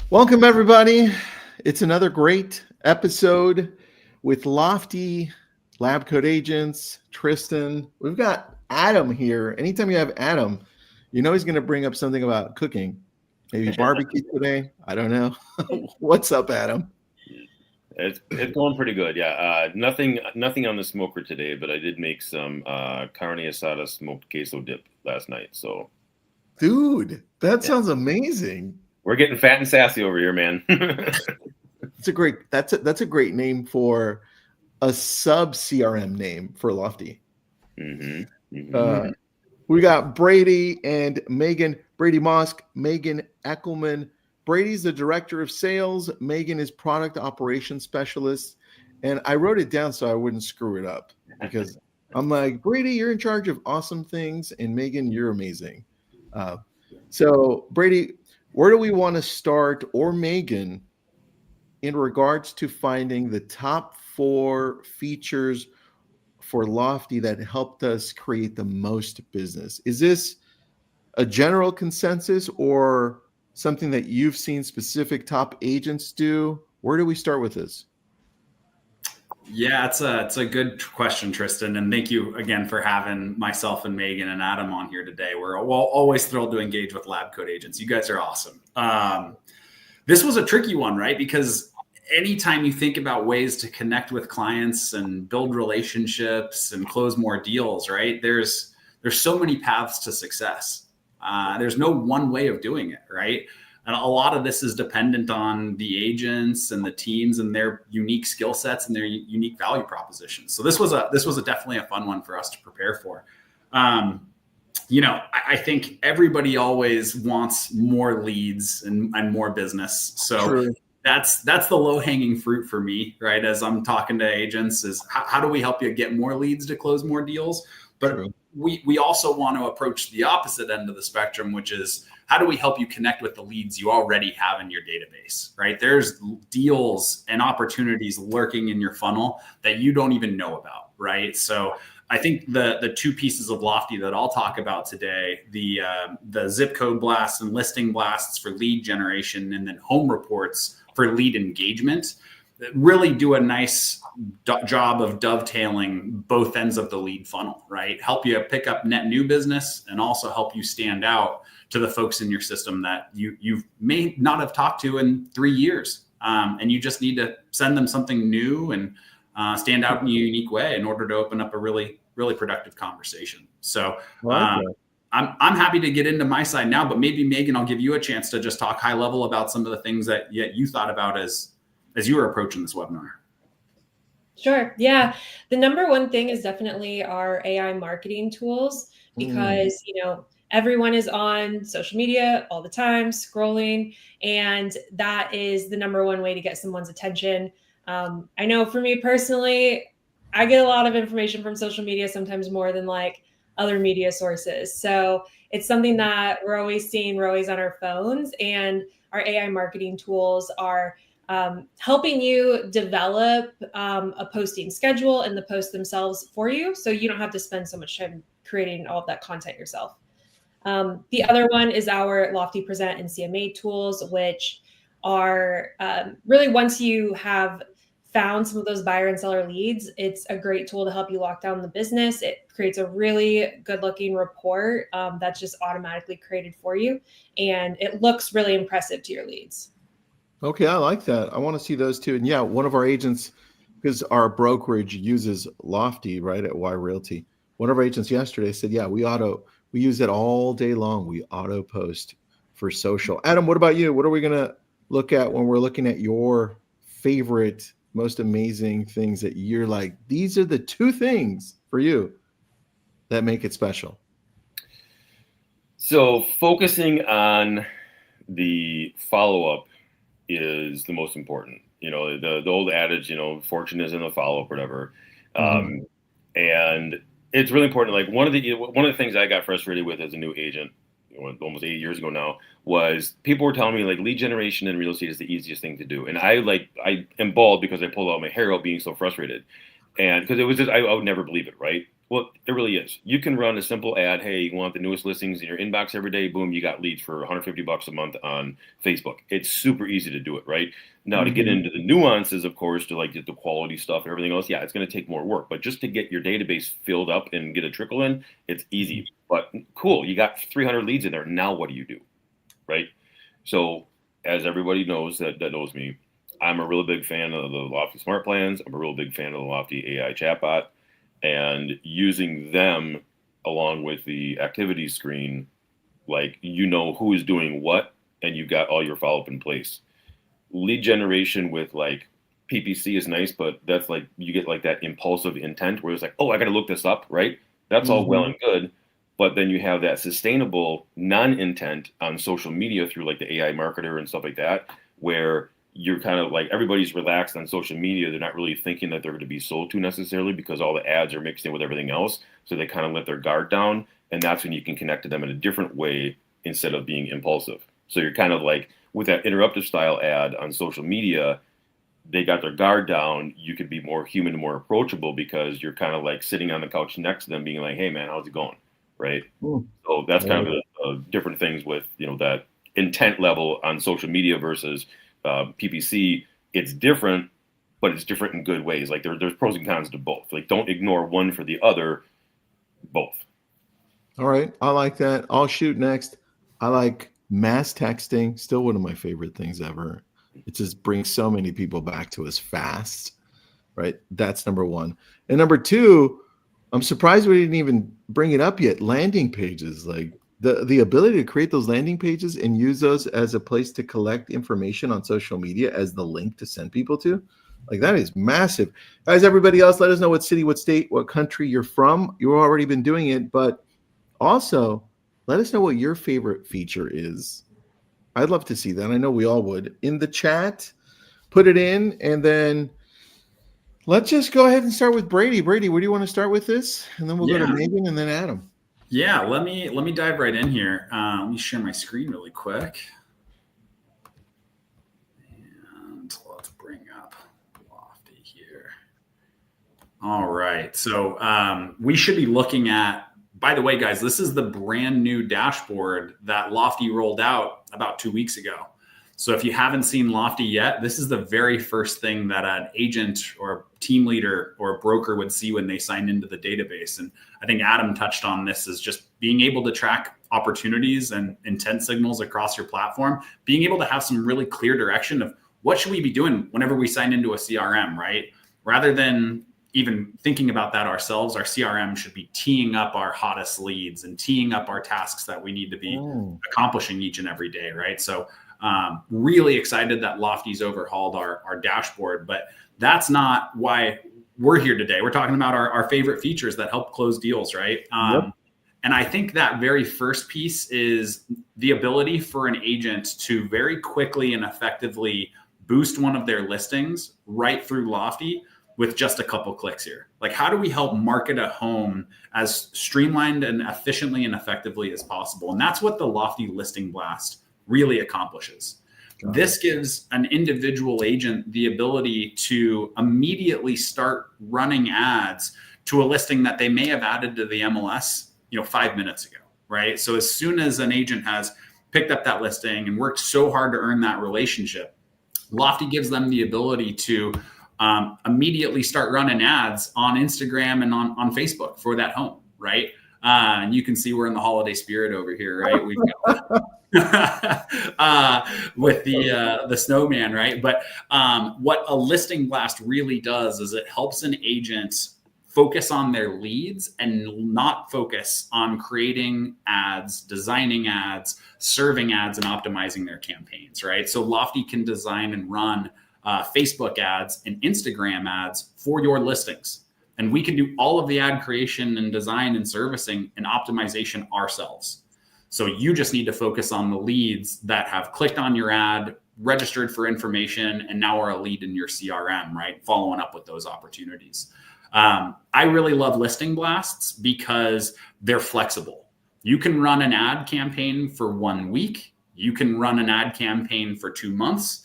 Welcome, everybody. It's another great episode with Lofty Lab Coat Agents, Tristan. We've got Adam here. Anytime you have Adam, you know he's going to bring up something about cooking. Maybe barbecue today. I don't know. What's up, Adam? It's going pretty good. Yeah. Nothing on the smoker today, but I did make some carne asada smoked queso dip last night. So, Dude, that yeah, sounds amazing. we're getting fat and sassy over here, man. That's a great name for a sub CRM name for Lofty. We got Brady and Megan, Brady Mosk, Megan Eckelman. Brady's the director of sales. Megan is product operations specialist. And I wrote it down so I wouldn't screw it up because I'm like, Brady, you're in charge of awesome things. And Megan, you're amazing. So Brady, where do we want to start, or Megan, in regards to finding the top 4 features for Lofty that helped us create the most business? Is this a general consensus or something that you've seen specific top agents do? Where do we start with this? Yeah, it's a good question, Tristan, and thank you again for having myself and Megan and Adam on here today. We're always thrilled to engage with Lab Coat Agents. You guys are awesome. This was a tricky one, right? Because anytime you think about ways to connect with clients and build relationships and close more deals, right? There's so many paths to success. There's no one way of doing it, right? And a lot of this is dependent on the agents and the teams and their unique skill sets and their unique value propositions. So this was definitely a fun one for us to prepare for. I think everybody always wants more leads and more business. So True. That's the low hanging fruit for me, right? As I'm talking to agents, is how do we help you get more leads to close more deals? But True. We also want to approach the opposite end of the spectrum, which is how do we help you connect with the leads you already have in your database, right? There's deals and opportunities lurking in your funnel that you don't even know about, right? So I think the 2 pieces of Lofty that I'll talk about today, the zip code blasts and listing blasts for lead generation, and then home reports for lead engagement, really do a nice job of dovetailing both ends of the lead funnel, right? Help you pick up net new business and also help you stand out to the folks in your system that you may not have talked to in 3 years. And you just need to send them something new and stand out in a unique way in order to open up a really, really productive conversation. So I'm happy to get into my side now, but maybe Megan, I'll give you a chance to just talk high level about some of the things that you thought about as you were approaching this webinar. Sure. Yeah. The number one thing is definitely our AI marketing tools because, everyone is on social media all the time, scrolling, and that is the number one way to get someone's attention. I know for me personally, I get a lot of information from social media, sometimes more than like other media sources. So it's something that we're always seeing, we're always on our phones, and our AI marketing tools are helping you develop a posting schedule and the posts themselves for you, so you don't have to spend so much time creating all of that content yourself. The other one is our Lofty Present and CMA tools, which are really, once you have found some of those buyer and seller leads, it's a great tool to help you lock down the business. It creates a really good looking report that's just automatically created for you, and it looks really impressive to your leads. Okay, I like that. I want to see those too. And yeah, one of our agents, because our brokerage uses Lofty, right, at Y Realty. One of our agents yesterday said, yeah, we use it all day long. We auto post for social. Adam, what about you? What are we going to look at when we're looking at your favorite, most amazing things that you're like, these are the 2 things for you that make it special? So focusing on the follow-up is the most important. The old adage, fortune is in the follow-up, whatever. And it's really important. Like one of the things I got frustrated with as a new agent, almost 8 years ago now, was people were telling me like lead generation in real estate is the easiest thing to do. And I am bald because I pulled out my hair out being so frustrated. And because it was just, I would never believe it, right? Well, it really is. You can run a simple ad. Hey, you want the newest listings in your inbox every day? Boom, you got leads for $150 a month on Facebook. It's super easy to do it, right? Now, to get into the nuances, of course, to like get the quality stuff and everything else, yeah, it's going to take more work. But just to get your database filled up and get a trickle in, it's easy. But cool, you got 300 leads in there. Now, what do you do, right? So, as everybody knows that knows me, I'm a really big fan of the Lofty Smart Plans. I'm a real big fan of the Lofty AI chatbot. And using them along with the activity screen, like you know who is doing what, and you got all your follow-up in place. Lead generation with like PPC is nice, but that's like you get like that impulsive intent where it's like, oh, I got to look this up, right? That's all well and good, but then you have that sustainable non-intent on social media through like the AI marketer and stuff like that, where you're kind of like everybody's relaxed on social media. They're not really thinking that they're going to be sold to necessarily because all the ads are mixed in with everything else. So they kind of let their guard down. And that's when you can connect to them in a different way instead of being impulsive. So you're kind of like with that interruptive style ad on social media, they got their guard down. You could be more human and more approachable because you're kind of like sitting on the couch next to them being like, hey man, how's it going? Right. So that's kind of the different things with, that intent level on social media versus PPC. It's different, but it's different in good ways. Like there's pros and cons to both. Like don't ignore one for the other, both. All right. I like that. I'll shoot next. I like mass texting. Still one of my favorite things ever. It just brings so many people back to us fast, right? That's number one. And number two, I'm surprised we didn't even bring it up yet. Landing pages, like the ability to create those landing pages and use those as a place to collect information on social media as the link to send people to, like that is massive. Guys, everybody else, let us know what city, what state, what country you're from. You've already been doing it, but also let us know what your favorite feature is. I'd love to see that. I know we all would. In the chat, put it in, and then let's just go ahead and start with Brady. Brady, where do you want to start with this? And then we'll go to Megan and then Adam. Yeah, let me dive right in here. Let me share my screen really quick. And let's bring up Lofty here. All right. So we should be looking at, by the way, guys, this is the brand new dashboard that Lofty rolled out about 2 weeks ago. So if you haven't seen Lofty yet, this is the very first thing that an agent or team leader or broker would see when they sign into the database. And I think Adam touched on this, is just being able to track opportunities and intent signals across your platform, being able to have some really clear direction of what should we be doing whenever we sign into a CRM, right? Rather than even thinking about that ourselves, our CRM should be teeing up our hottest leads and teeing up our tasks that we need to be accomplishing each and every day, right? So really excited that Lofty's overhauled our dashboard, but that's not why we're here today. We're talking about our favorite features that help close deals, right? And I think that very first piece is the ability for an agent to very quickly and effectively boost one of their listings right through Lofty with just a couple clicks here. Like, how do we help market a home as streamlined and efficiently and effectively as possible? And that's what the Lofty Listing Blast really accomplishes. This gives an individual agent the ability to immediately start running ads to a listing that they may have added to the MLS, 5 minutes ago, right? So as soon as an agent has picked up that listing and worked so hard to earn that relationship, Lofty gives them the ability to immediately start running ads on Instagram and on Facebook for that home, right? And you can see we're in the holiday spirit over here, right? We've got with the snowman, right? But what a listing blast really does is it helps an agent focus on their leads and not focus on creating ads, designing ads, serving ads, and optimizing their campaigns, right? So Lofty can design and run Facebook ads and Instagram ads for your listings. And we can do all of the ad creation and design and servicing and optimization ourselves. So you just need to focus on the leads that have clicked on your ad, registered for information, and now are a lead in your CRM, right? Following up with those opportunities. I really love listing blasts because they're flexible. You can run an ad campaign for 1 week. You can run an ad campaign for 2 months,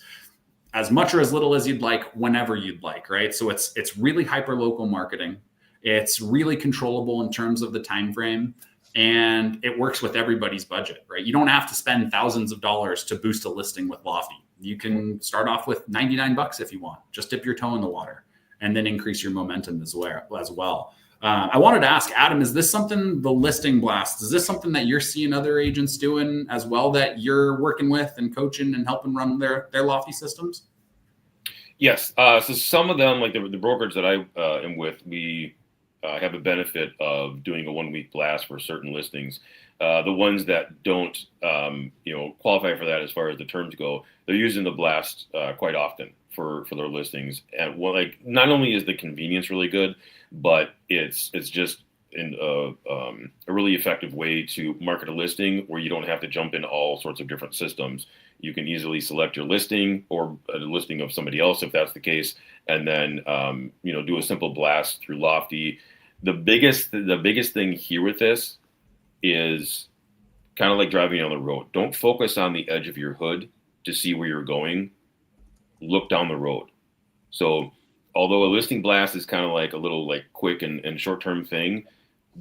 as much or as little as you'd like, whenever you'd like, right? So it's really hyper local marketing. It's really controllable in terms of the time frame, and it works with everybody's budget, right? You don't have to spend thousands of dollars to boost a listing with Lofty. You can start off with $99 if you want. Just dip your toe in the water and then increase your momentum as well. I wanted to ask Adam, is this something, the listing blast, is this something that you're seeing other agents doing as well, that you're working with and coaching and helping run their Lofty systems? Yes. So some of them, like the brokerage that I am with, we have a benefit of doing a 1 week blast for certain listings. The ones that don't, qualify for that as far as the terms go, they're using the blast quite often for their listings. And not only is the convenience really good, but it's just a really effective way to market a listing where you don't have to jump into all sorts of different systems. You can easily select your listing or a listing of somebody else if that's the case, and then do a simple blast through Lofty. The biggest thing here with this is kind of like driving on the road. Don't focus on the edge of your hood to see where you're going. Look down the road. So although a listing blast is kind of like a little like quick and short-term thing,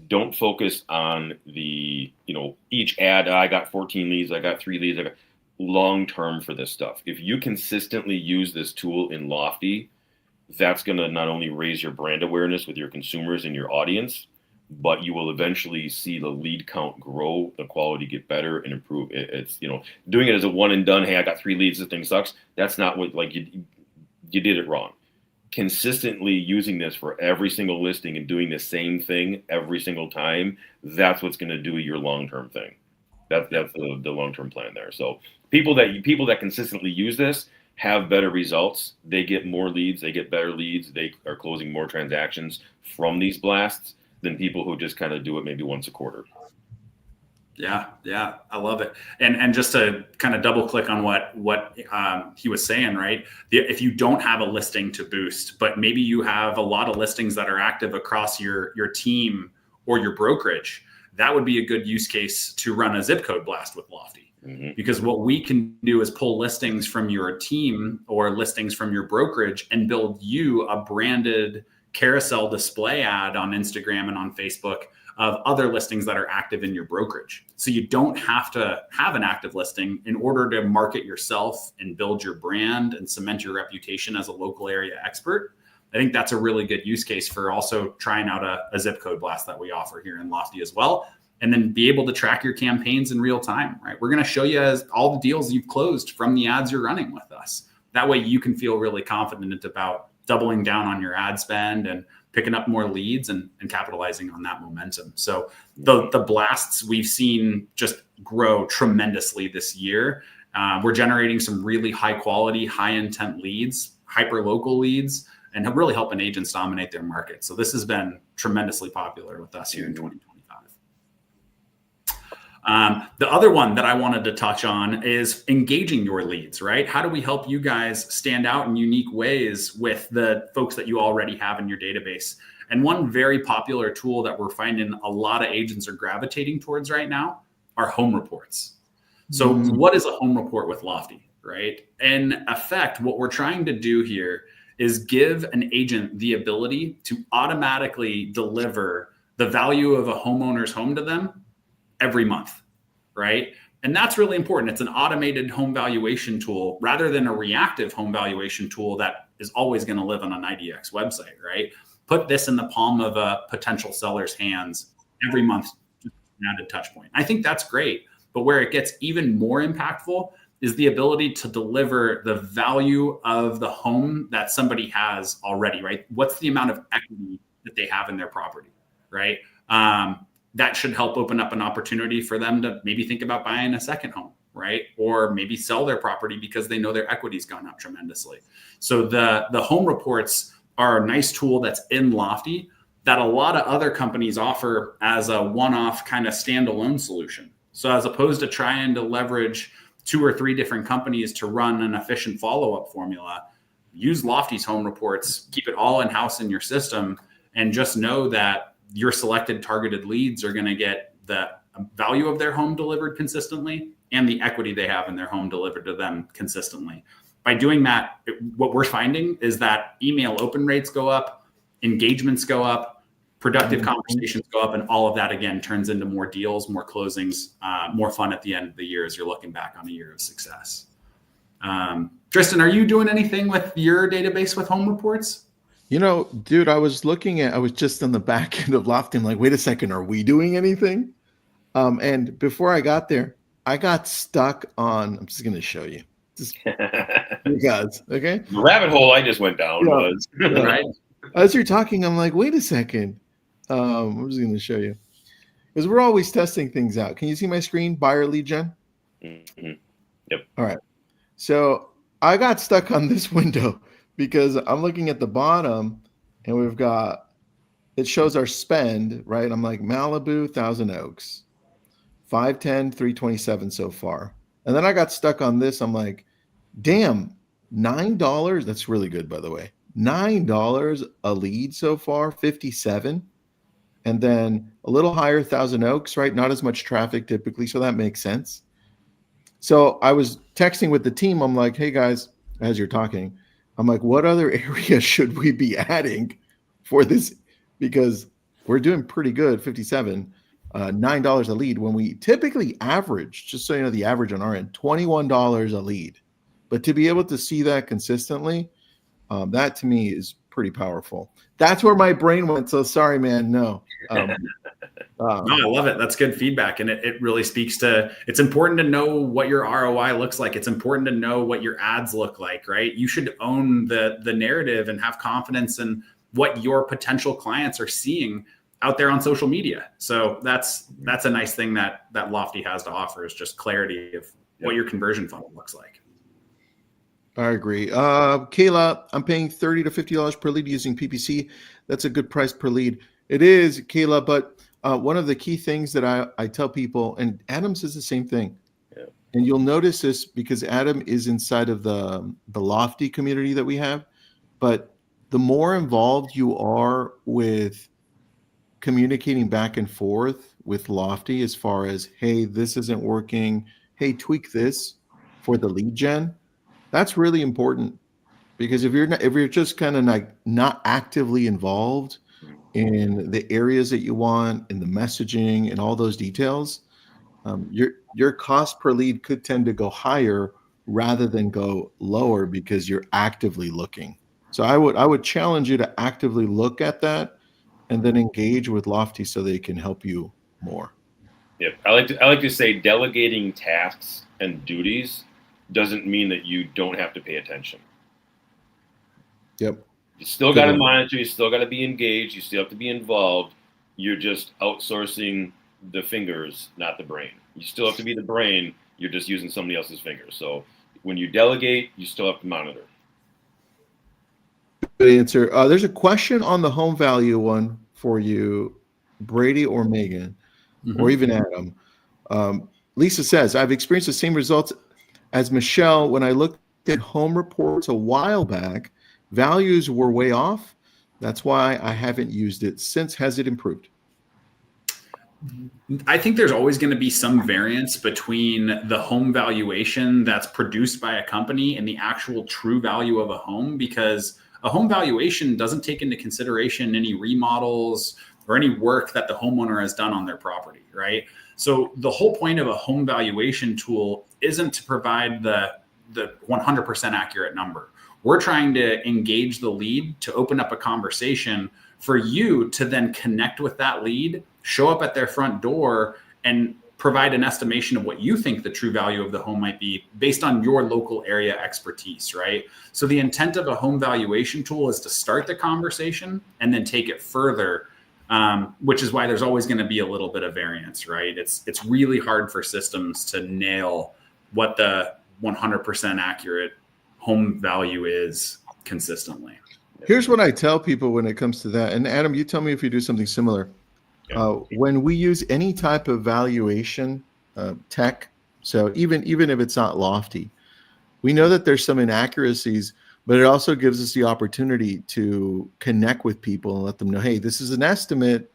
don't focus on the, each ad. I got 14 leads. I got 3 leads. I got long-term for this stuff. If you consistently use this tool in Lofty, that's going to not only raise your brand awareness with your consumers and your audience, but you will eventually see the lead count grow, the quality get better and improve. It's, doing it as a one and done. Hey, I got 3 leads. This thing sucks. That's not what, you did it wrong. Consistently using this for every single listing and doing the same thing every single time, that's what's going to do your long-term thing. That's the long-term plan there. So people that consistently use this have better results. They get more leads. They get better leads. They are closing more transactions from these blasts than people who just kind of do it maybe once a quarter. Yeah, I love it. And just to kind of double click on what he was saying, right? If you don't have a listing to boost, but maybe you have a lot of listings that are active across your team or your brokerage, that would be a good use case to run a zip code blast with Lofty. Mm-hmm. Because what we can do is pull listings from your team or listings from your brokerage and build you a branded carousel display ad on Instagram and on Facebook of other listings that are active in your brokerage. So you don't have to have an active listing in order to market yourself and build your brand and cement your reputation as a local area expert. I think that's a really good use case for also trying out a zip code blast that we offer here in Lofty as well. And then be able to track your campaigns in real time, right? We're going to show you all the deals you've closed from the ads you're running with us. That way you can feel really confident about doubling down on your ad spend and picking up more leads and capitalizing on that momentum. So the blasts we've seen just grow tremendously this year. We're generating some really high quality, high intent leads, hyper local leads, and really helping agents dominate their market. So this has been tremendously popular with us here in 2025. The other one that I wanted to touch on is engaging your leads, right? How do we help you guys stand out in unique ways with the folks that you already have in your database? And one very popular tool that we're finding a lot of agents are gravitating towards right now are home reports. So what is a home report with Lofty, right? In effect, what we're trying to do here is give an agent the ability to automatically deliver the value of a homeowner's home to them every month, right? And that's really important. It's an automated home valuation tool rather than a reactive home valuation tool that is always going to live on an IDX website, right? Put this in the palm of a potential seller's hands every month, just an added touch point. I think that's great. But where it gets even more impactful is the ability to deliver the value of the home that somebody has already, right? What's the amount of equity that they have in their property, right? That should help open up an opportunity for them to maybe think about buying a second home, right? Or maybe sell their property because they know their equity's gone up tremendously. So the home reports are a nice tool that's in Lofty that a lot of other companies offer as a one-off kind of standalone solution. So as opposed to trying to leverage 2 or 3 different companies to run an efficient follow-up formula, use Lofty's home reports, keep it all in-house in your system, and just know that your selected targeted leads are going to get the value of their home delivered consistently and the equity they have in their home delivered to them consistently. By doing that, what we're finding is that email open rates go up, engagements go up, productive conversations go up, and all of that again turns into more deals, more closings, more fun at the end of the year as you're looking back on a year of success. Tristan, are you doing anything with your database with home reports? You know, dude, I was just on the back end of Lofty. I'm like, wait a second, are we doing anything? And before I got there, I got stuck on, I'm just going to show you. Just, you guys, okay? The rabbit hole I just went down was. Right. As you're talking, I'm like, wait a second. I'm just going to show you. Because we're always testing things out. Can you see my screen? Buyer lead gen? Mm-hmm. Yep. All right. So I got stuck on this window because I'm looking at the bottom and we've got, it shows our spend, right? I'm like Malibu, Thousand Oaks, 510, 327 so far. And then I got stuck on this. I'm like, damn, $9. That's really good, by the way. $9 a lead so far, 57. And then a little higher, Thousand Oaks, right? Not as much traffic typically. So that makes sense. So I was texting with the team. I'm like, hey guys, as you're talking, I'm like, what other areas should we be adding for this? Because we're doing pretty good, 57, $9 a lead when we typically average, just so you know, the average on our end, $21 a lead. But to be able to see that consistently, that to me is pretty powerful. That's where my brain went. So sorry, man. No. No, I love it. That's good feedback. And it really speaks to, it's important to know what your ROI looks like. It's important to know what your ads look like, right? You should own the narrative and have confidence in what your potential clients are seeing out there on social media. So that's a nice thing that Lofty has to offer, is just clarity of what your conversion funnel looks like. I agree. Kayla, I'm paying $30 to $50 per lead using PPC. That's a good price per lead. It is, Kayla, but one of the key things that I tell people, and Adam says the same thing, and you'll notice this because Adam is inside of the Lofty community that we have, but the more involved you are with communicating back and forth with Lofty as far as, hey, this isn't working, hey, tweak this for the lead gen, that's really important. Because if you're just kind of like not actively involved in the areas that you want, in the messaging and all those details, your cost per lead could tend to go higher rather than go lower because you're actively looking. So I would challenge you to actively look at that and then engage with Lofty so they can help you more. Yep. I like to say delegating tasks and duties doesn't mean that you don't have to pay attention. Yep. You still got to monitor. You still got to be engaged. You still have to be involved. You're just outsourcing the fingers, not the brain. You still have to be the brain. You're just using somebody else's fingers. So when you delegate, you still have to monitor. Good answer. There's a question on the home value one for you, Brady or Megan, or even Adam. Lisa says, I've experienced the same results as Michelle when I looked at home reports a while back. Values were way off. That's why I haven't used it since. Has it improved? I think there's always going to be some variance between the home valuation that's produced by a company and the actual true value of a home, because a home valuation doesn't take into consideration any remodels or any work that the homeowner has done on their property, right? So the whole point of a home valuation tool isn't to provide the 100% accurate number. We're trying to engage the lead to open up a conversation for you to then connect with that lead, show up at their front door, and provide an estimation of what you think the true value of the home might be based on your local area expertise, right? So the intent of a home valuation tool is to start the conversation and then take it further, which is why there's always going to be a little bit of variance, right? It's really hard for systems to nail what the 100% accurate home value is consistently. Here's what I tell people when it comes to that. And Adam, you tell me if you do something similar. When we use any type of valuation tech, so even if it's not Lofty, we know that there's some inaccuracies, but it also gives us the opportunity to connect with people and let them know, hey, this is an estimate.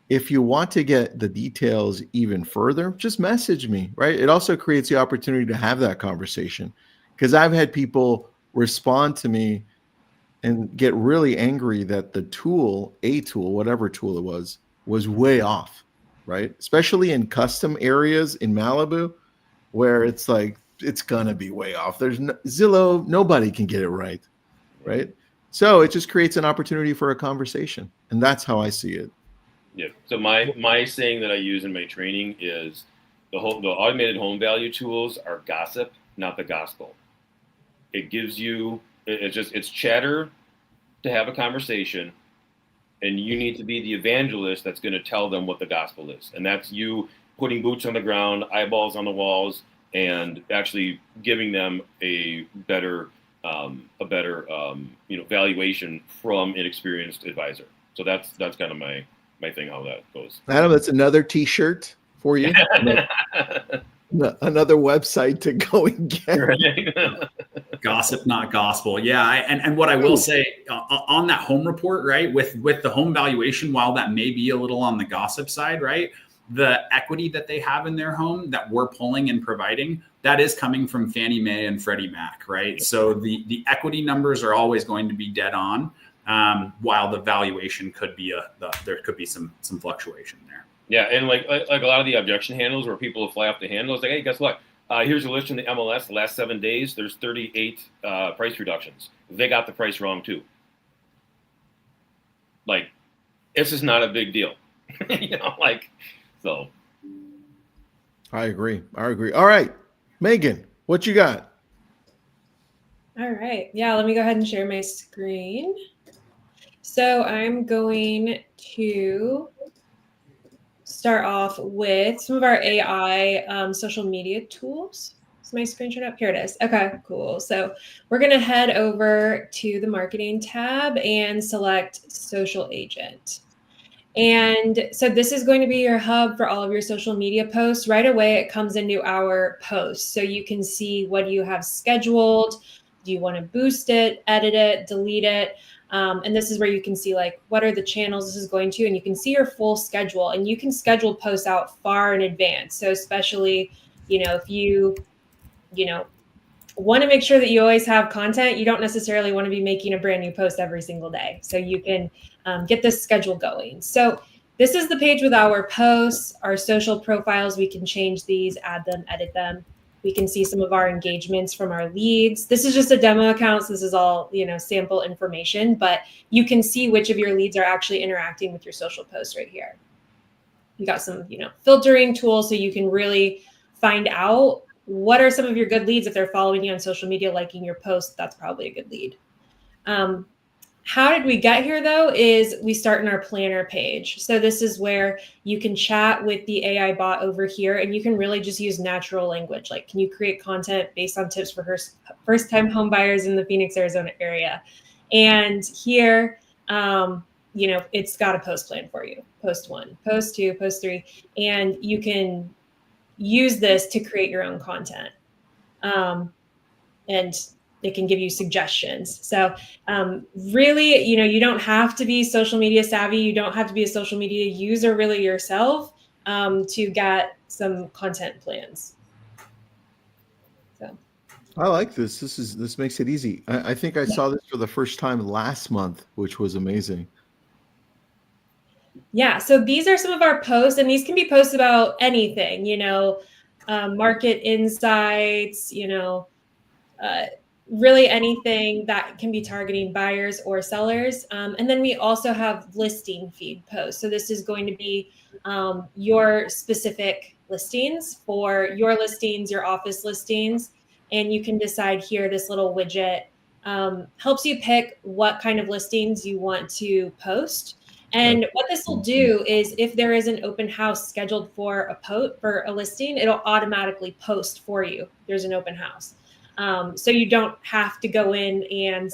If you want to get the details even further, just message me, right? It also creates the opportunity to have that conversation, because I've had people respond to me and get really angry that the tool, whatever tool it was way off, right? Especially in custom areas in Malibu, where it's like, it's gonna be way off. There's no, Zillow, nobody can get it right, right? So it just creates an opportunity for a conversation, and that's how I see it. Yeah. So my saying that I use in my training is the automated home value tools are gossip, not the gospel. It gives you it's chatter to have a conversation, and you need to be the evangelist that's going to tell them what the gospel is, and that's you putting boots on the ground, eyeballs on the walls, and actually giving them a better valuation from an experienced advisor. So that's kind of my thing, how that goes. Adam, that's another T-shirt for you. Another website to go and get. Right. Gossip, not gospel. Yeah. And what I will say on that home report, right, with the home valuation, while that may be a little on the gossip side, right, the equity that they have in their home that we're pulling and providing, that is coming from Fannie Mae and Freddie Mac, right? So the equity numbers are always going to be dead on, while the valuation could be there could be some fluctuation there. Yeah, and like a lot of the objection handles where people will fly off the handle, it's like, hey, guess what? Here's a list in the MLS. The last 7 days, there's 38 price reductions. They got the price wrong too. Like, this is not a big deal, so. I agree. All right, Megan, what you got? All right. Yeah, let me go ahead and share my screen. So I'm going to start off with some of our AI social media tools. Is my screen showing up? Here it is. Okay, cool. So we're going to head over to the marketing tab and select social agent. And so this is going to be your hub for all of your social media posts. Right away, it comes into our posts. So you can see what you have scheduled. Do you want to boost it, edit it, delete it? And this is where you can see like what are the channels this is going to, and you can see your full schedule, and you can schedule posts out far in advance. So especially, if you want to make sure that you always have content, you don't necessarily want to be making a brand new post every single day. So you can get this schedule going. So this is the page with our posts, our social profiles. We can change these, add them, edit them. We can see some of our engagements from our leads. This is just a demo account, so this is all, sample information, but you can see which of your leads are actually interacting with your social posts right here. You got some, filtering tools so you can really find out what are some of your good leads. If they're following you on social media, liking your post, that's probably a good lead. How did we get here, though, is we start in our planner page. So this is where you can chat with the AI bot over here, and you can really just use natural language. Like, can you create content based on tips for first-time home buyers in the Phoenix, Arizona area? And here, it's got a post plan for you. Post 1, post 2, post 3. And you can use this to create your own content. And it can give you suggestions. So really, you don't have to be social media savvy. You don't have to be a social media user really yourself to get some content plans. So I like this. This makes it easy. I think I saw this for the first time last month, which was amazing. Yeah. So these are some of our posts, and these can be posts about anything, market insights, really anything that can be targeting buyers or sellers. And then we also have listing feed posts. So this is going to be your specific listings for your listings, your office listings. And you can decide here, this little widget helps you pick what kind of listings you want to post. And what this will do is if there is an open house scheduled for a listing, it'll automatically post for you. There's an open house. So you don't have to go in and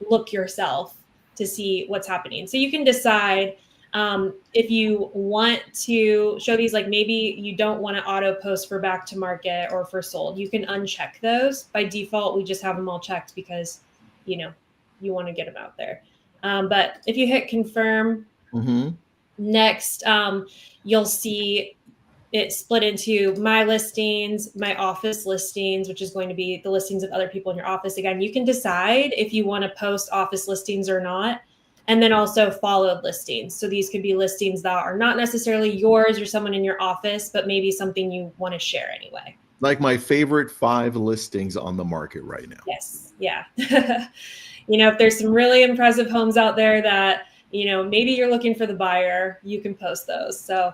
look yourself to see what's happening. So you can decide if you want to show these, like maybe you don't want to auto post for back to market or for sold. You can uncheck those. By default, we just have them all checked because, you want to get them out there. But if you hit confirm, next, you'll see it's split into my listings, my office listings, which is going to be the listings of other people in your office. Again, you can decide if you want to post office listings or not. And then also followed listings. So these could be listings that are not necessarily yours or someone in your office, but maybe something you want to share anyway. Like my favorite 5 listings on the market right now. Yes. Yeah. If there's some really impressive homes out there that, maybe you're looking for the buyer, you can post those. So,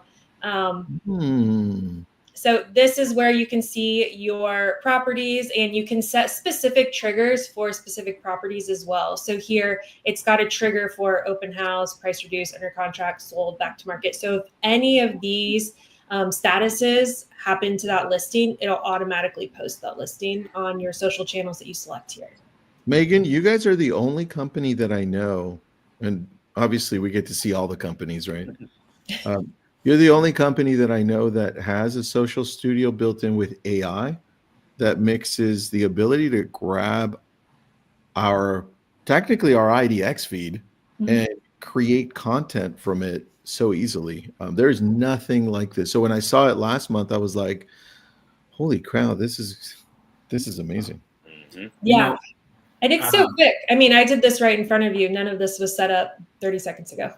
So this is where you can see your properties, and you can set specific triggers for specific properties as well. So here it's got a trigger for open house, price reduced, under contract, sold, back to market. So if any of these statuses happen to that listing, it'll automatically post that listing on your social channels that you select here. Megan, you guys are the only company that I know, and obviously we get to see all the companies, right? You're the only company that I know that has a social studio built in with AI that mixes the ability to grab technically our IDX feed and create content from it so easily. There's nothing like this. So when I saw it last month, I was like, holy cow, this is amazing. Yeah. And it's so quick. I mean, I did this right in front of you. None of this was set up 30 seconds ago.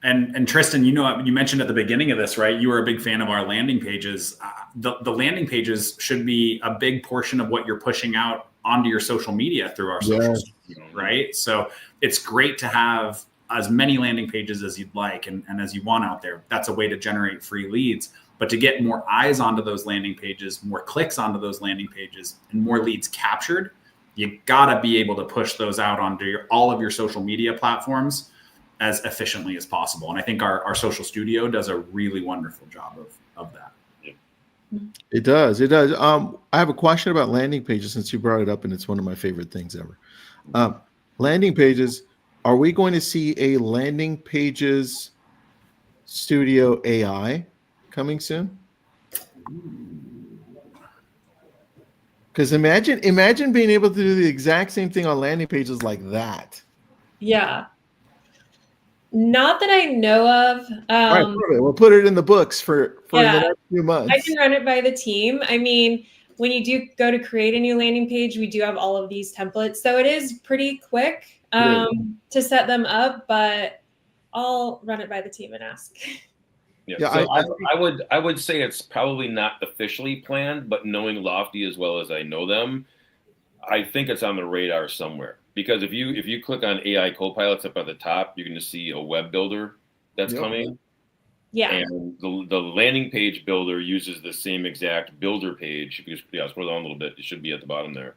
And Tristan, you mentioned at the beginning of this, right? You were a big fan of our landing pages. The landing pages should be a big portion of what you're pushing out onto your social media through our social studio, right? So it's great to have as many landing pages as you'd like and as you want out there. That's a way to generate free leads. But to get more eyes onto those landing pages, more clicks onto those landing pages, and more leads captured, you gotta be able to push those out onto all of your social media platforms as efficiently as possible. And I think our social studio does a really wonderful job of that. It does. I have a question about landing pages since you brought it up, and it's one of my favorite things ever. Landing pages, are we going to see a landing pages studio AI coming soon? Because imagine being able to do the exact same thing on landing pages like that. Yeah. Not that I know of. All right, we'll put it in the books for the next few months. I can run it by the team. I mean, when you do go to create a new landing page, we do have all of these templates. So it is pretty quick to set them up, but I'll run it by the team and ask. Yeah, so I would say it's probably not officially planned, but knowing Lofty as well as I know them, I think it's on the radar somewhere. Because if you click on AI copilots up at the top, you can just see a web builder that's coming. Yeah. And the landing page builder uses the same exact builder page. If you just scroll down a little bit, it should be at the bottom there.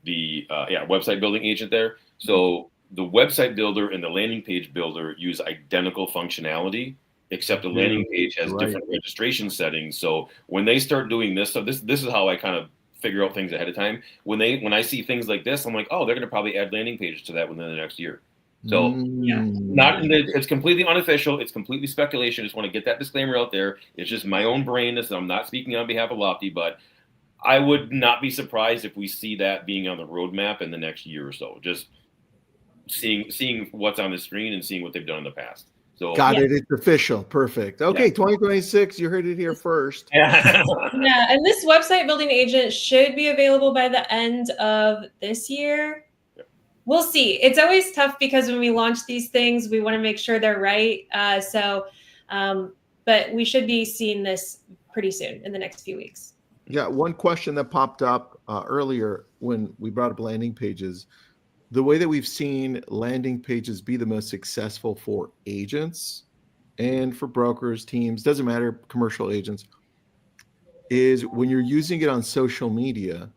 The website building agent there. So the website builder and the landing page builder use identical functionality, except the landing page has different registration settings. So when they start doing this, so this is how I kind of figure out things ahead of time. When I see things like this, I'm like, oh, they're going to probably add landing pages to that within the next year. So it's completely unofficial. It's completely speculation. I just want to get that disclaimer out there. It's just my own brain. I'm not speaking on behalf of Lofty, but I would not be surprised if we see that being on the roadmap in the next year or so. Just seeing what's on the screen and seeing what they've done in the past. So got it. It's official. Perfect. Okay, 2026. You heard it here first. Yeah, and this website building agent should be available by the end of this year. We'll see. It's always tough because when we launch these things, we want to make sure they're right. But we should be seeing this pretty soon in the next few weeks. Yeah, one question that popped up earlier when we brought up landing pages. The way that we've seen landing pages be the most successful for agents and for brokers, teams, doesn't matter, commercial agents, is when you're using it on social media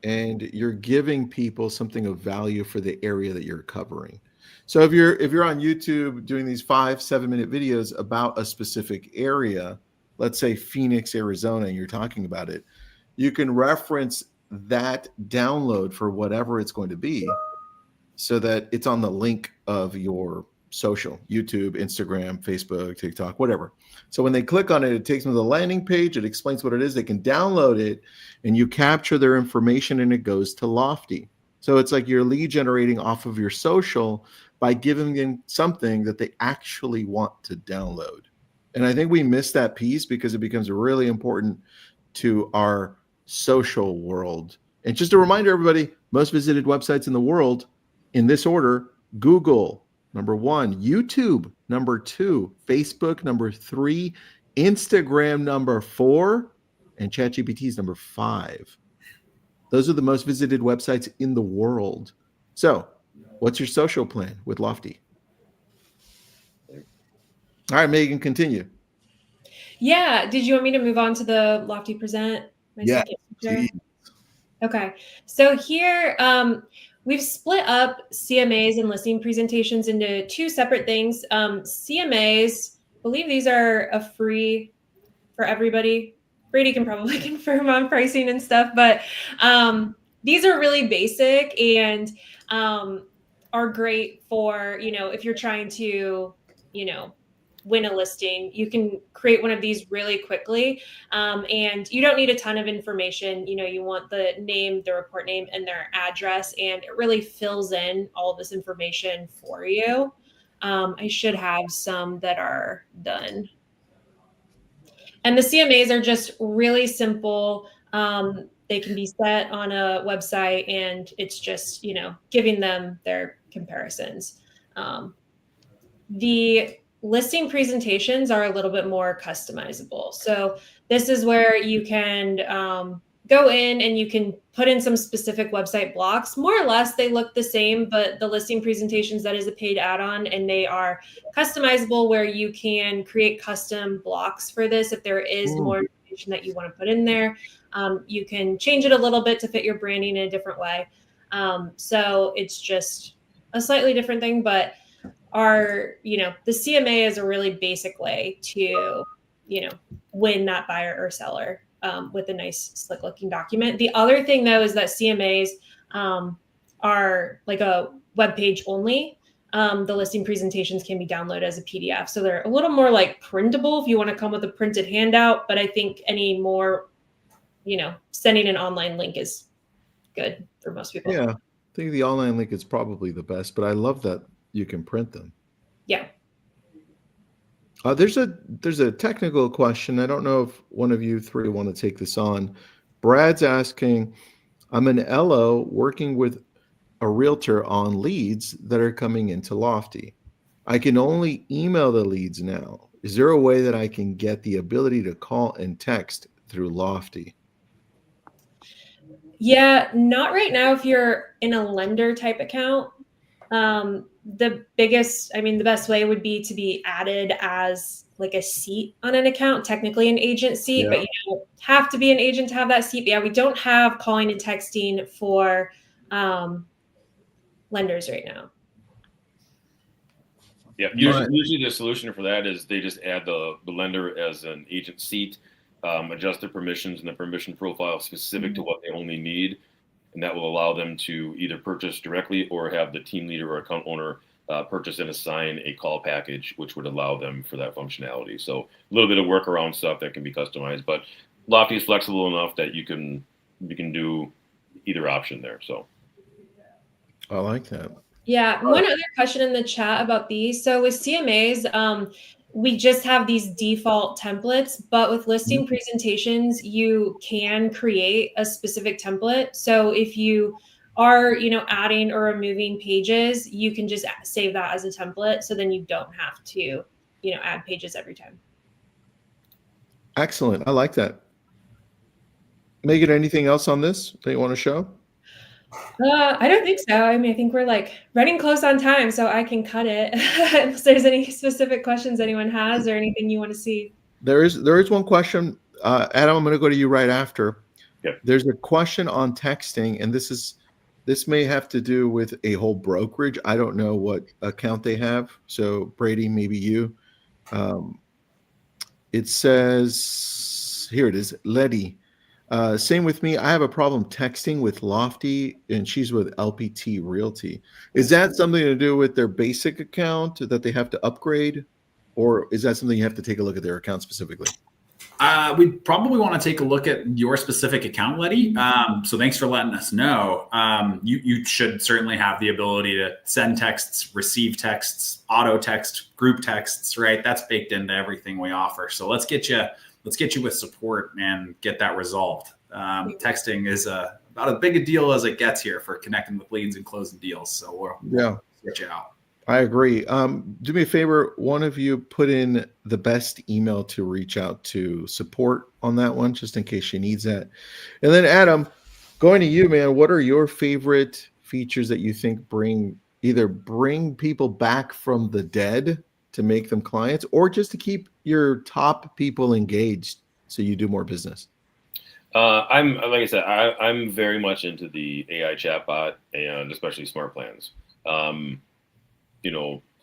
and you're giving people something of value for the area that you're covering. So if you're on YouTube doing these 5-7 minute videos about a specific area, let's say Phoenix, Arizona, and you're talking about it, you can reference that download for whatever it's going to be, so that it's on the link of your social, YouTube, Instagram, Facebook, TikTok, whatever. So when they click on it, it takes them to the landing page. It explains what it is. They can download it, and you capture their information, and it goes to Lofty. So it's like you're lead generating off of your social by giving them something that they actually want to download. And I think we miss that piece because it becomes really important to our social world. And just a reminder, everybody, most visited websites in the world in this order: Google, number 1, YouTube, number 2, Facebook, number 3, Instagram, number 4, and ChatGPT is number 5. Those are the most visited websites in the world. So, what's your social plan with Lofty? All right, Megan, continue. Yeah. Did you want me to move on to the Lofty Present? My Yeah, second feature? please. Okay. So here we've split up CMAs and listing presentations into 2 separate things. CMAs, I believe these are a free for everybody. Brady can probably confirm on pricing and stuff, but these are really basic and are great for, if you're trying to, win a listing. You can create one of these really quickly, and you don't need a ton of information. You want the name, the report name, and their address, and it really fills in all of this information for you. I should have some that are done. And the CMAs are just really simple. They can be set on a website, and it's just, giving them their comparisons. The listing presentations are a little bit more customizable. So this is where you can go in and you can put in some specific website blocks. More or less, they look the same, but the listing presentations, that is a paid add-on, and they are customizable where you can create custom blocks for this. If there is more information that you want to put in there, you can change it a little bit to fit your branding in a different way. So it's just a slightly different thing, but the CMA is a really basic way to, win that buyer or seller with a nice, slick looking document. The other thing though is that CMAs are like a web page only. The listing presentations can be downloaded as a PDF. So they're a little more like printable if you want to come with a printed handout. But I think any more, sending an online link is good for most people. Yeah, I think the online link is probably the best, but I love that you can print them. Yeah. There's a technical question. I don't know if one of you 3 want to take this on. Brad's asking, I'm an LO working with a realtor on leads that are coming into Lofty. I can only email the leads now. Is there a way that I can get the ability to call and text through Lofty? Yeah, not right now if you're in a lender type account. The best way would be to be added as like a seat on an account, technically an agent seat, but you don't have to be an agent to have that seat. But yeah, we don't have calling and texting for lenders right now. Yeah, usually the solution for that is they just add the lender as an agent seat, adjust their permissions and the permission profile specific to what they only need. And that will allow them to either purchase directly or have the team leader or account owner purchase and assign a call package, which would allow them for that functionality. So a little bit of workaround stuff that can be customized, but Lofty is flexible enough that you can do either option there. So I like that. Yeah. One other question in the chat about these. So with CMAs, we just have these default templates, but with listing presentations, you can create a specific template. So if you are, adding or removing pages, you can just save that as a template. So then you don't have to, add pages every time. Excellent. I like that. Megan, anything else on this that you want to show? I don't think so. I mean, I think we're like running close on time, so I can cut it unless there's any specific questions anyone has or anything you want to see. There is one question. Adam, I'm going to go to you right after. Yep. There's a question on texting, and this may have to do with a whole brokerage. I don't know what account they have. So Brady, maybe you. It says, here it is, Letty. Same with me. I have a problem texting with Lofty, and she's with LPT Realty. Is that something to do with their basic account that they have to upgrade, or is that something you have to take a look at their account specifically? We'd probably want to take a look at your specific account, Letty. So thanks for letting us know. You should certainly have the ability to send texts, receive texts, auto text, group texts, right? That's baked into everything we offer. So let's get you with support and get that resolved. Texting is about as big a deal as it gets here for connecting with leads and closing deals. So we'll get you out. I agree. Do me a favor. One of you put in the best email to reach out to support on that one, just in case she needs that. And then Adam, going to you, man, what are your favorite features that you think bring people back from the dead to make them clients, or just to keep your top people engaged so you do more business? I'm like I said, I'm very much into the AI chatbot and especially smart plans.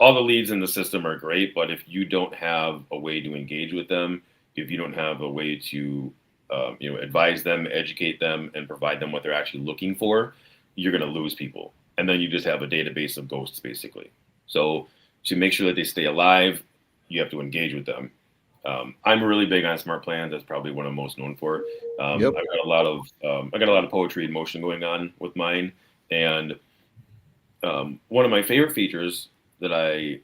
All the leads in the system are great, but if you don't have a way to engage with them, if you don't have a way to, advise them, educate them, and provide them what they're actually looking for, you're going to lose people. And then you just have a database of ghosts, basically. So to make sure that they stay alive, you have to engage with them. I'm really big on smart plans. That's probably what I'm most known for. I've got a lot of poetry in motion going on with mine, and one of my favorite features that I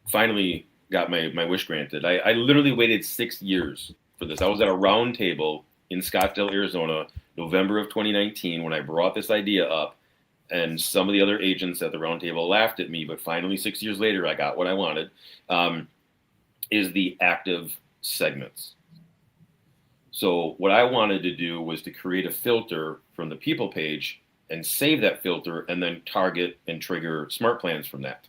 finally got my wish granted. I literally waited 6 years for this. I was at a round table in Scottsdale, Arizona, November of 2019, when I brought this idea up, and some of the other agents at the round table laughed at me, but finally 6 years later, I got what I wanted, is the active segments. So what I wanted to do was to create a filter from the people page and save that filter and then target and trigger smart plans from that.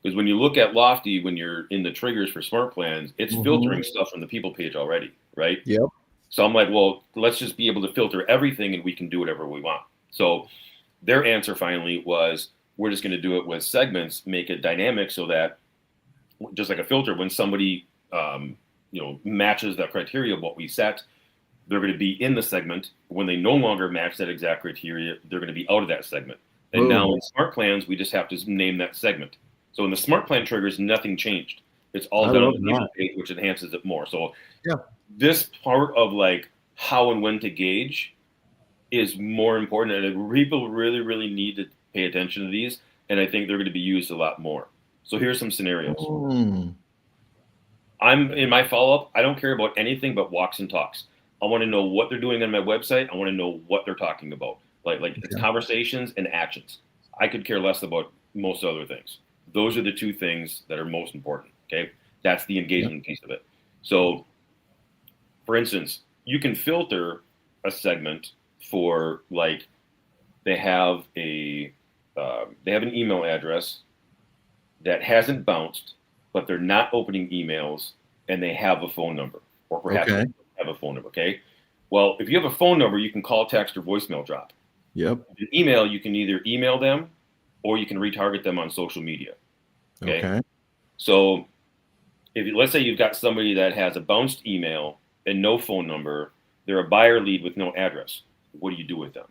Because when you look at Lofty, when you're in the triggers for smart plans, it's filtering stuff from the people page already, right? Yep. So I'm like, well, let's just be able to filter everything and we can do whatever we want. So their answer finally was, we're just going to do it with segments, make it dynamic so that just like a filter, when somebody matches that criteria of what we set, they're going to be in the segment. When they no longer match that exact criteria, they're going to be out of that segment. And now in smart plans, we just have to name that segment. So in the smart plan triggers, nothing changed. It's all done on the people page, which enhances it more. So this part of like how and when to gauge is more important. And people really, really need to pay attention to these. And I think they're going to be used a lot more. So here's some scenarios. I'm in my follow-up. I don't care about anything but walks and talks. I want to know what they're doing on my website. I want to know what they're talking about, like it's conversations and actions. I could care less about most other things. Those are the two things that are most important. Okay, that's the engagement piece of it. So, for instance, you can filter a segment for like they have an email address that hasn't bounced, but they're not opening emails, and they have a phone number, or perhaps they have a phone number. Okay. Well, if you have a phone number, you can call, text, or voicemail drop. Yep. An email, you can either email them or you can retarget them on social media. Okay. So let's say you've got somebody that has a bounced email and no phone number, they're a buyer lead with no address. What do you do with them?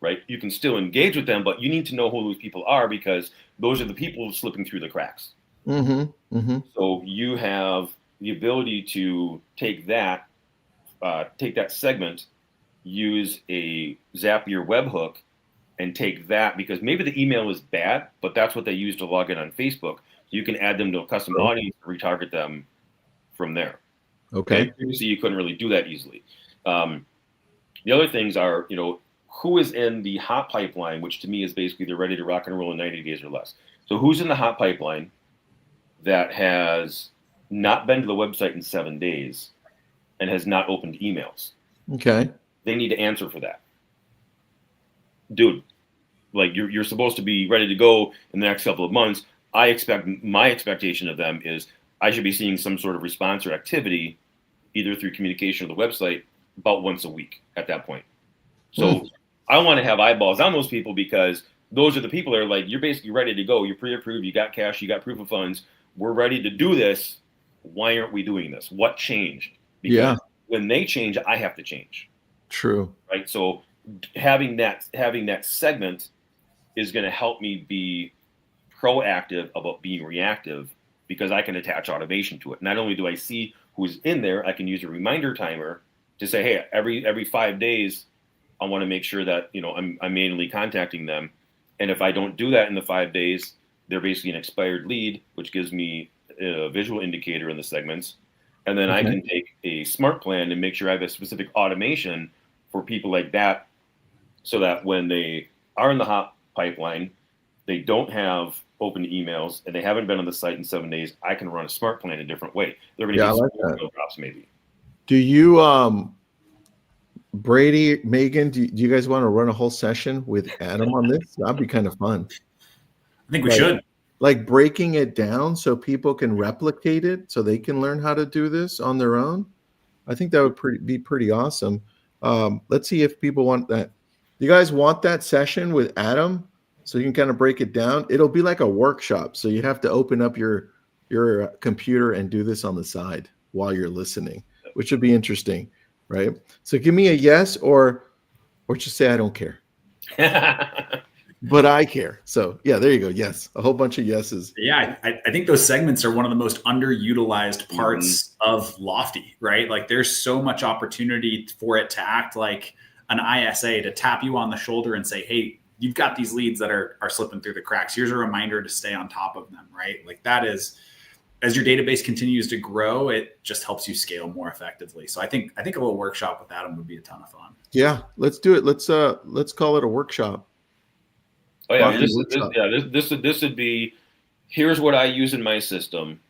Right? You can still engage with them, but you need to know who those people are, because those are the people slipping through the cracks. So you have the ability to take that segment, use a Zapier webhook, and take that, because maybe the email is bad, but that's what they use to log in on Facebook. You can add them to a custom audience and retarget them from there. Okay. Previously, you couldn't really do that easily. The other things are, who is in the hot pipeline, which to me is basically they're ready to rock and roll in 90 days or less. So who's in the hot pipeline that has not been to the website in 7 days and has not opened emails? Okay. They need to answer for that. Dude, like you're supposed to be ready to go in the next couple of months. My expectation of them is I should be seeing some sort of response or activity, either through communication or the website, about once a week at that point. So I want to have eyeballs on those people, because those are the people that are like, you're basically ready to go. You're pre-approved. You got cash. You got proof of funds. We're ready to do this. Why aren't we doing this? What changed? Because when they change, I have to change. True. Right. So having that segment is going to help me be proactive about being reactive, because I can attach automation to it. Not only do I see who's in there, I can use a reminder timer to say, hey, every 5 days, I want to make sure that, I'm manually contacting them. And if I don't do that in the 5 days, they're basically an expired lead, which gives me a visual indicator in the segments. And then I can take a smart plan and make sure I have a specific automation for people like that, so that when they are in the hot pipeline, they don't have open emails and they haven't been on the site in 7 days, I can run a smart plan a different way. They're going to get email drops maybe. Do you, Brady, Megan, do you guys want to run a whole session with Adam on this? That'd be kind of fun. I think we should. Like breaking it down so people can replicate it, so they can learn how to do this on their own. I think that would be pretty awesome. Let's see if people want that. You guys want that session with Adam so you can kind of break it down? It'll be like a workshop. So you have to open up your computer and do this on the side while you're listening, which would be interesting, right? So give me a yes or just say I don't care. But I care. So yeah, there you go. Yes. A whole bunch of yeses. Yeah. I think those segments are one of the most underutilized parts of Lofty, right? Like there's so much opportunity for it to act like an ISA, to tap you on the shoulder and say, hey, you've got these leads that are slipping through the cracks. Here's a reminder to stay on top of them, right? Like that is, as your database continues to grow, it just helps you scale more effectively. So I think a little workshop with Adam would be a ton of fun. Yeah, let's do it. Let's call it a workshop. Oh yeah, this would be, here's what I use in my system.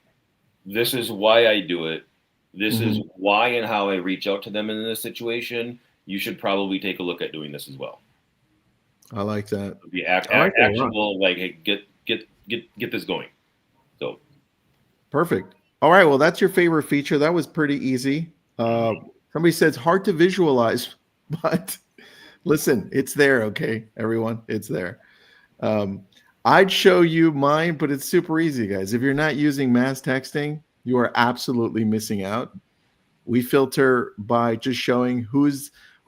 This is why I do it. This is why and how I reach out to them in this situation. You should probably take a look at doing this as well. I like that. It'd be actionable, like, hey, get this going. So perfect. All right. Well, that's your favorite feature. That was pretty easy. Somebody says hard to visualize, but listen, it's there. Okay, everyone, it's there. I'd show you mine, but it's super easy, guys. If you're not using mass texting, you are absolutely missing out. We filter by just showing who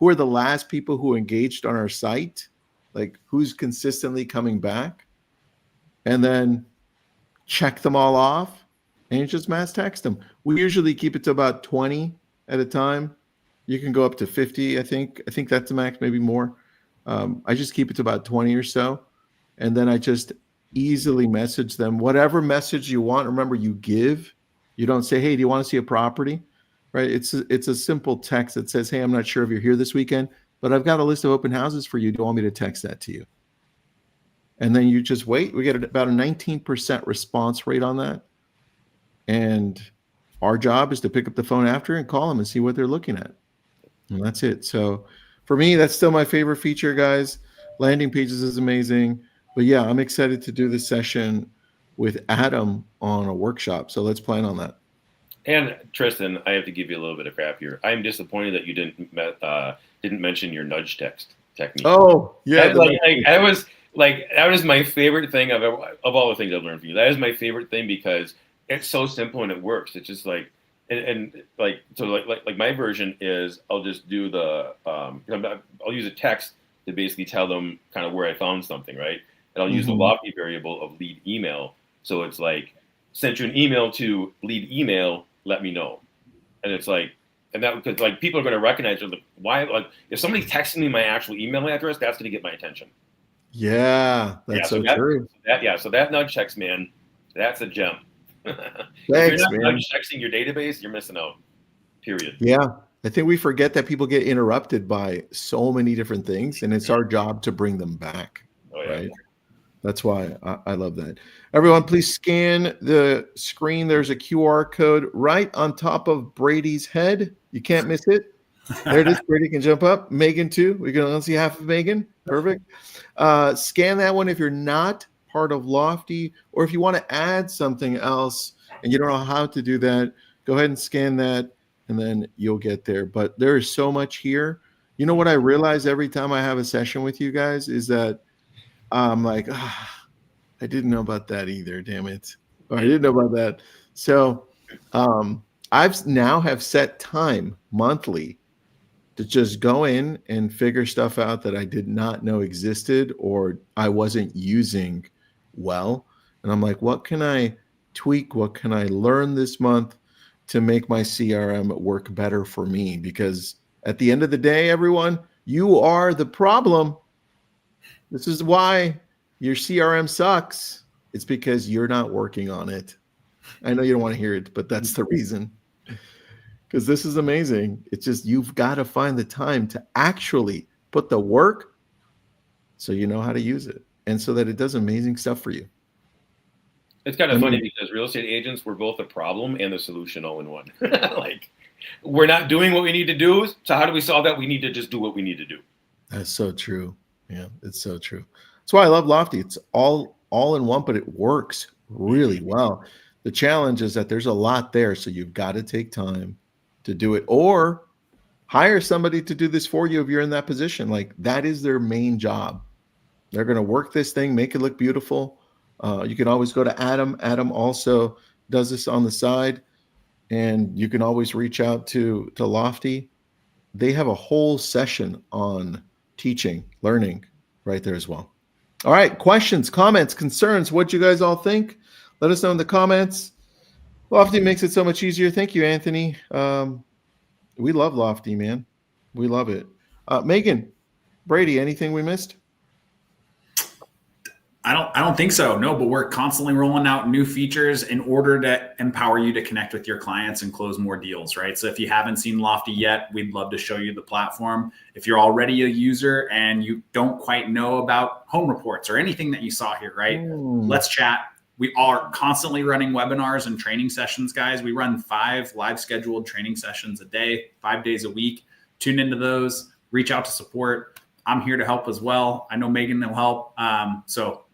are the last people who engaged on our site, like who's consistently coming back, and then check them all off and you just mass text them. We usually keep it to about 20 at a time. You can go up to 50. I think that's the max, maybe more. I just keep it to about 20 or so. And then I just easily message them whatever message you want. Remember, you give. You don't say, hey, do you want to see a property? Right? It's a simple text that says, hey, I'm not sure if you're here this weekend, but I've got a list of open houses for you. Do you want me to text that to you? And then you just wait. We get about a 19% response rate on that. And our job is to pick up the phone after and call them and see what they're looking at. And that's it. So for me, that's still my favorite feature, guys. Landing pages is amazing. But yeah, I'm excited to do this session with Adam on a workshop. So let's plan on that. And Tristan, I have to give you a little bit of crap here. I'm disappointed that you didn't mention your nudge text technique. Oh, yeah. That was my favorite thing of all the things I've learned from you. That is my favorite thing because it's so simple and it works. It's just like, like my version is I'll just do I'll use a text to basically tell them kind of where I found something, right? And I'll use the Lofty variable of lead email. So it's like, sent you an email to lead email, let me know. And it's like, and that because like people are going to recognize like, why, like if somebody's texting me my actual email address, that's going to get my attention. Yeah, that's so true. So that nudge text, man, that's a gem. Thanks, if you're man. not nudge texting your database, you're missing out. Period. Yeah. I think we forget that people get interrupted by so many different things, and it's our job to bring them back. Oh, yeah. Right? That's why I love that. Everyone, please scan the screen. There's a QR code right on top of Brady's head. You can't miss it. There it is. Brady can jump up. Megan, too. We can only see half of Megan. Perfect. Scan that one if you're not part of Lofty, or if you want to add something else and you don't know how to do that, go ahead and scan that, and then you'll get there. But there is so much here. You know what I realize every time I have a session with you guys is that I'm like, I didn't know about that either. Damn it. Or I didn't know about that. So I've now have set time monthly to just go in and figure stuff out that I did not know existed or I wasn't using well. And I'm like, what can I tweak? What can I learn this month? to make my CRM work better for me, because at the end of the day, everyone, you are the problem. This is why your CRM sucks. It's because you're not working on it. I know you don't want to hear it, but that's the reason. Because this is amazing. It's just you've got to find the time to actually put the work so you know how to use it and so that it does amazing stuff for you. It's kind of funny because real estate agents, we're both the problem and the solution all in one. Like, we're not doing what we need to do. So how do we solve that? We need to just do what we need to do. That's so true. Yeah, it's so true. That's why I love Lofty. It's all in one, but it works really well. The challenge is that there's a lot there, so you've got to take time to do it, or hire somebody to do this for you if you're in that position. Like, that is their main job. They're going to work this thing, make it look beautiful. You can always go to Adam. Adam also does this on the side, and you can always reach out to Lofty. They have a whole session on teaching, learning right there as well. All right, questions, comments, concerns, what you guys all think? Let us know in the comments. Lofty makes it so much easier. Thank you, Anthony. We love Lofty, man. We love it. Megan, Brady, anything we missed? I don't think so. No, but we're constantly rolling out new features in order to empower you to connect with your clients and close more deals, right? So if you haven't seen Lofty yet, we'd love to show you the platform. If you're already a user and you don't quite know about home reports or anything that you saw here, right? Let's chat. We are constantly running webinars and training sessions, guys. We run 5 live scheduled training sessions a day, 5 days a week. Tune into those, reach out to support. I'm here to help as well. I know Megan will help. So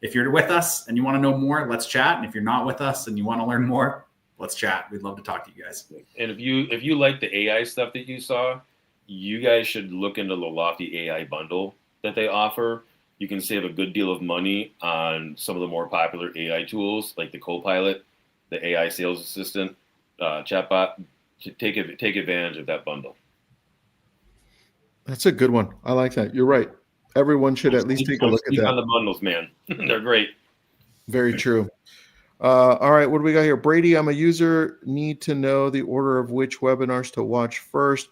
if you're with us and you want to know more, let's chat. And if you're not with us and you want to learn more, let's chat. We'd love to talk to you guys. And if you like the AI stuff that you saw, you guys should look into the Lofty AI bundle that they offer. You can save a good deal of money on some of the more popular AI tools like the Copilot, the AI sales assistant, chatbot. Take advantage of that bundle. That's a good one. I like that. You're right. Everyone should at least take a look at that. On the bundles, man. They're great. Very true. All right, what do we got here? Brady, I'm a user. Need to know the order of which webinars to watch first.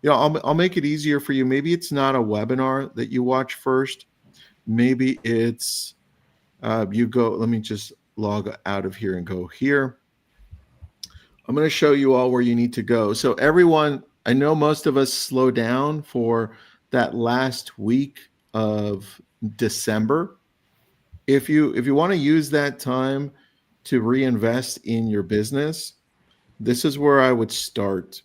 You know, I'll make it easier for you. Maybe it's not a webinar that you watch first. Maybe it's you go. Let me just log out of here and go here. I'm going to show you all where you need to go. So everyone, I know most of us slow down for that last week of December. If you want to use that time to reinvest in your business, this is where I would start.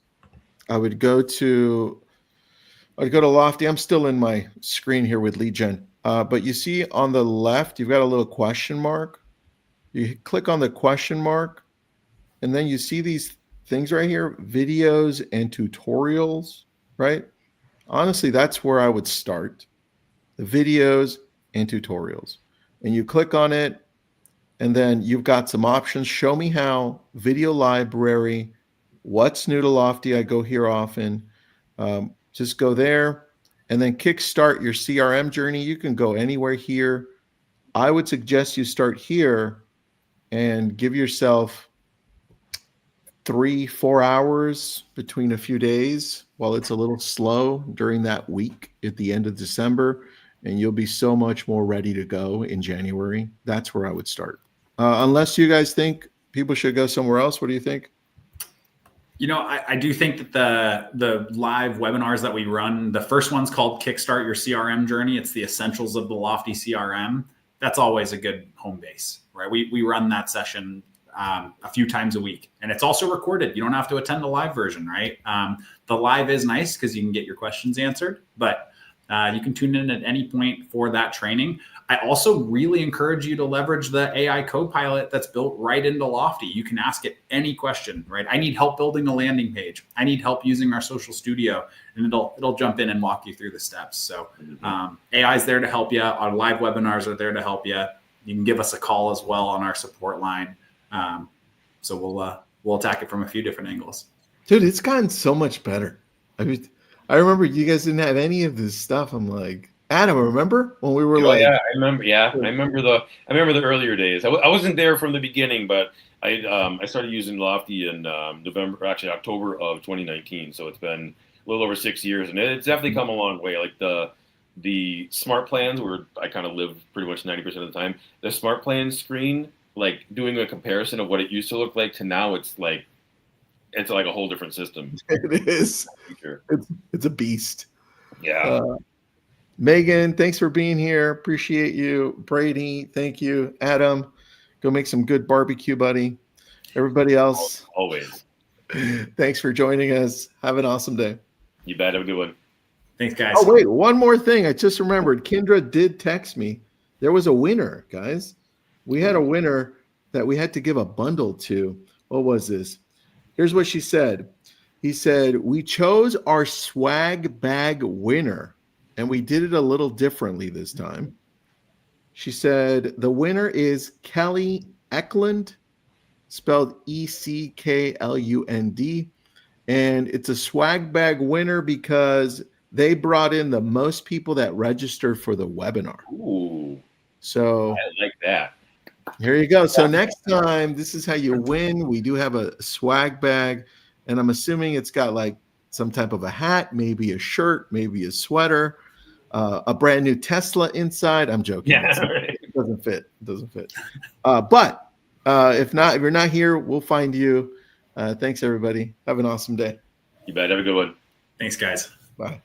I would go to Lofty. I'm still in my screen here with lead gen. But you see on the left, you've got a little question mark. You click on the question mark, and then you see these things right here, videos and tutorials, right? Honestly, that's where I would start, the videos and tutorials. And you click on it, and then you've got some options. Show me how, video library, what's new to Lofty. I go here often. Just go there, and then kickstart your CRM journey. You can go anywhere here. I would suggest you start here and give yourself 3-4 hours between a few days while it's a little slow during that week at the end of December, and you'll be so much more ready to go in January. That's where I would start. Unless you guys think people should go somewhere else. What do you think? You know, I do think that the live webinars that we run, the first one's called Kickstart Your CRM Journey. It's the essentials of the Lofty CRM. That's always a good home base, right? We run that session a few times a week, and it's also recorded. You don't have to attend the live version, right? The live is nice because you can get your questions answered, but you can tune in at any point for that training. I also really encourage you to leverage the AI Copilot that's built right into Lofty. You can ask it any question, right? I need help building a landing page. I need help using our social studio, and it'll jump in and walk you through the steps. So AI is there to help you. Our live webinars are there to help you. You can give us a call as well on our support line. So we'll attack it from a few different angles. Dude, it's gotten so much better. I mean, I remember you guys didn't have any of this stuff. I'm like, Adam, remember when we were yeah, I remember. Yeah, I remember the earlier days. I wasn't there from the beginning, but I started using Lofty in October of 2019. So it's been a little over 6 years, and it's definitely come a long way. Like the smart plans, where I kind of live pretty much 90% of the time. The smart plan screen, like doing a comparison of what it used to look like to now, it's like a whole different system. It is. It's a beast. Yeah. Megan, thanks for being here. Appreciate you. Brady, thank you. Adam, go make some good barbecue, buddy. Everybody else, always. Thanks for joining us. Have an awesome day. You bet. Have a good one. Thanks, guys. Oh, wait, one more thing. I just remembered. Kendra did text me. There was a winner, guys. We had a winner that we had to give a bundle to. What was this? Here's what she said. He said, we chose our swag bag winner, and we did it a little differently this time. She said, the winner is Kelly Eklund, spelled Ecklund. And it's a swag bag winner because they brought in the most people that registered for the webinar. Ooh. So I like that. Here you go. So next time, this is how you win. We do have a swag bag, and I'm assuming it's got like some type of a hat, maybe a shirt, maybe a sweater, a brand new Tesla inside. I'm joking. Yeah, right. It doesn't fit. It doesn't fit. But if you're not here, we'll find you. Thanks, everybody. Have an awesome day. You bet. Have a good one. Thanks, guys. Bye.